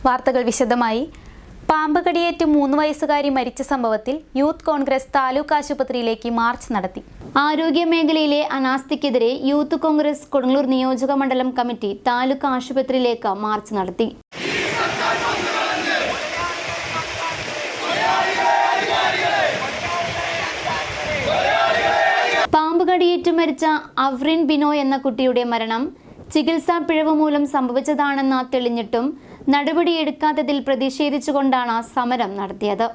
വാർത്തകൾ വിശദമായി. പാമ്പ് കടിയേറ്റ് 3 വയസ്സുകാരി മരിച്ച സംഭവത്തിൽ യൂത്ത് കോൺഗ്രസ് താലൂക്ക് ആശുപത്രിയിലേക്ക് മാർച്ച് നടത്തി. ആരോഗ്യ മേഖലയിലെ അനാസ്ഥയ്ക്കെതിരെ യൂത്ത് കോൺഗ്രസ് കൊടുങ്ങല്ലൂർ നിയോജക മണ്ഡലം കമ്മിറ്റി താലൂക്ക് ആശുപത്രിയിലേക്ക് മാർച്ച് നടത്തി. പാമ്പ് കടിയേറ്റ് മരിച്ച അവ്രിൻ ബിനോയ് എന്ന കുട്ടിയുടെ മരണം ചികിത്സാ പിഴവ് മൂലം സംഭവിച്ചതാണെന്ന് തെളിഞ്ഞിട്ടും നടപടിയെടുക്കാത്തതിൽ പ്രതിഷേധിച്ചുകൊണ്ടാണ് സമരം നടത്തിയത്.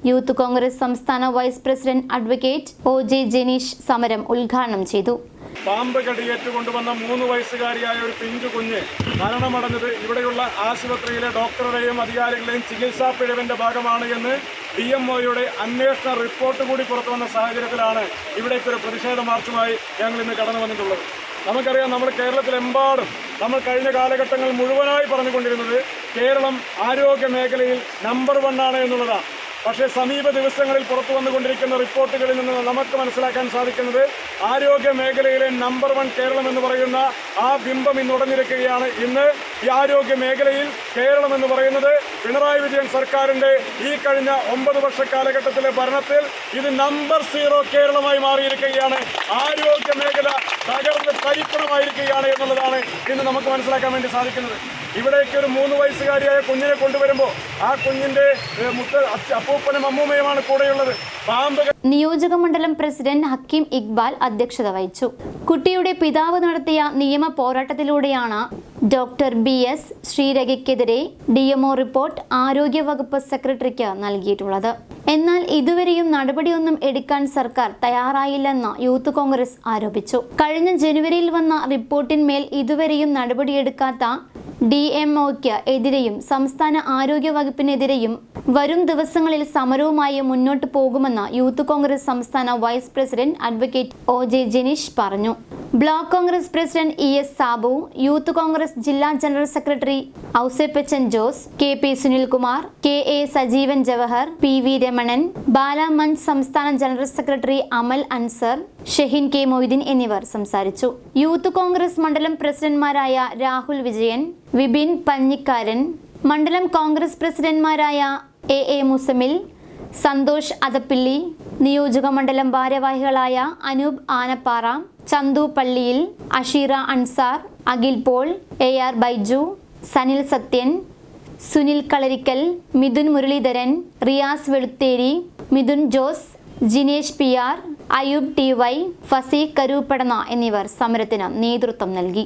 യൂത്ത് കോൺഗ്രസ് സംസ്ഥാന vice president advocate O J. Janeesh സമരം ഉദ്ഘാടനം ചെയ്തു. പാമ്പ് കടിയേറ്റ് കൊണ്ടുവന്ന 3 വയസ്സുകാരിയായ ഒരു പിഞ്ചു കുഞ്ഞ് മരണമടഞ്ഞത് ഇവിടെയുള്ള ആശുപത്രിയിലെ ഡോക്ടറുടെയും അധികാരികളുടെയും ചികിത്സാ പിഴവിന്റെ ഭാഗമാണ് എന്ന് DMOയുടെ അന്വേഷണ റിപ്പോർട്ട് കൂടി പുറത്തു വന്ന സാഹചര്യത്തിലാണ് ഇവിടേക്കൊരു പ്രതിഷേധ മാർച്ചുമായി ഞങ്ങൾ ഇന്ന് കടന്നു വന്നിട്ടുള്ളത്. നമുക്കറിയാം, നമ്മൾ കേരളത്തിലെമ്പാടും നമ്മൾ കഴിഞ്ഞ കാലഘട്ടങ്ങൾ മുഴുവനായി പറഞ്ഞുകൊണ്ടിരുന്നത് കേരളം ആരോഗ്യ മേഖലയിൽ നമ്പർ 1 ആണ് എന്നുള്ളതാണ്. പക്ഷേ സമീപ ദിവസങ്ങളിൽ പുറത്തു വന്നുകൊണ്ടിരിക്കുന്ന റിപ്പോർട്ടുകളിൽ നിന്ന് നമുക്ക് മനസ്സിലാക്കാൻ സാധിക്കുന്നത് ആരോഗ്യ മേഖലയിലെ നമ്പർ 1 കേരളം എന്ന് പറയുന്ന ആ ബിംബം ഇന്ന് ഉടഞ്ഞിരിക്കുകയാണ്. ഇന്ന് ഈ ആരോഗ്യ മേഖലയിൽ കേരളം എന്ന് പറയുന്നത് പിണറായി വിജയൻ സർക്കാരിൻ്റെ ഈ കഴിഞ്ഞ 9 വർഷ കാലഘട്ടത്തിലെ ഭരണത്തിൽ ഇത് നമ്പർ 0 കേരളമായി മാറിയിരിക്കുകയാണ്. ആരോഗ്യ മേഖല തകർന്ന് തരിപ്പണമായിരിക്കുകയാണ് എന്നുള്ളതാണ് ഇന്ന് നമുക്ക് മനസ്സിലാക്കാൻ വേണ്ടി സാധിക്കുന്നത്. ഇവിടേക്ക് ഒരു 3 വയസ്സുകാരിയായ കുഞ്ഞിനെ കൊണ്ടുവരുമ്പോൾ ആ കുഞ്ഞിന്റെ അപ്പൂപ്പനും അമ്മൂമ്മയുമാണ് കൂടെയുള്ളത്. നിയോജക മണ്ഡലം പ്രസിഡന്റ് ഹക്കീം ഇക്ബാൽ അധ്യക്ഷത വഹിച്ചു. കുട്ടിയുടെ പിതാവ് നടത്തിയ നിയമ പോരാട്ടത്തിലൂടെയാണ് ഡോക്ടർ BS ശ്രീരേഖയ്ക്കെതിരെ DMO റിപ്പോർട്ട് ആരോഗ്യ വകുപ്പ് സെക്രട്ടറിക്ക് നൽകിയിട്ടുള്ളത്. എന്നാൽ ഇതുവരെയും നടപടിയൊന്നും എടുക്കാൻ സർക്കാർ തയ്യാറായില്ലെന്ന് യൂത്ത് കോൺഗ്രസ് ആരോപിച്ചു. കഴിഞ്ഞ ജനുവരിയിൽ വന്ന റിപ്പോർട്ടിന്മേൽ ഇതുവരെയും നടപടിയെടുക്കാത്ത DMOയ്ക്ക് എതിരെയും സംസ്ഥാന ആരോഗ്യ വകുപ്പിനെതിരെയും വരും ദിവസങ്ങളിൽ സമരവുമായി മുന്നോട്ട് പോകുമെന്ന് യൂത്ത് കോൺഗ്രസ് സംസ്ഥാന vice president advocate O J. Janeesh പറഞ്ഞു. Block Congress president ES Sabu, youth Congress ജില്ലാ general secretary Ouseppachan Jose, KP Sunilkumar, KA Sajeevan Jawahar, PV Ramanan, Balamanch സംസ്ഥാന general secretary Amal Ansar, Shehin K. Moideen എന്നിവർ സംസാരിച്ചു. യൂത്ത് കോൺഗ്രസ് മണ്ഡലം പ്രസിഡന്റ്മാരായ രാഹുൽ വിജയൻ, വിപിൻ പഞ്ഞിക്കാരൻ, മണ്ഡലം കോൺഗ്രസ് പ്രസിഡന്റ്മാരായ AA മുസമിൽ, സന്തോഷ് അതപ്പിള്ളി, നിയോജക മണ്ഡലം ഭാരവാഹികളായ അനൂപ് ആനപ്പാറ, ചന്തു പള്ളിയിൽ, അഷീറ അൻസാർ, അഖിൽ പോൾ, AR ബൈജു, സനിൽ സത്യൻ, സുനിൽ കളരിക്കൽ, മിഥുൻ മുരളീധരൻ, റിയാസ് വെളുത്തേരി, മിഥുൻ ജോസ്, ജിനേഷ് PR, അയൂബ് TY, ഫസീഖ് കരൂപ്പടന എന്നിവർ സമരത്തിന് നേതൃത്വം നൽകി.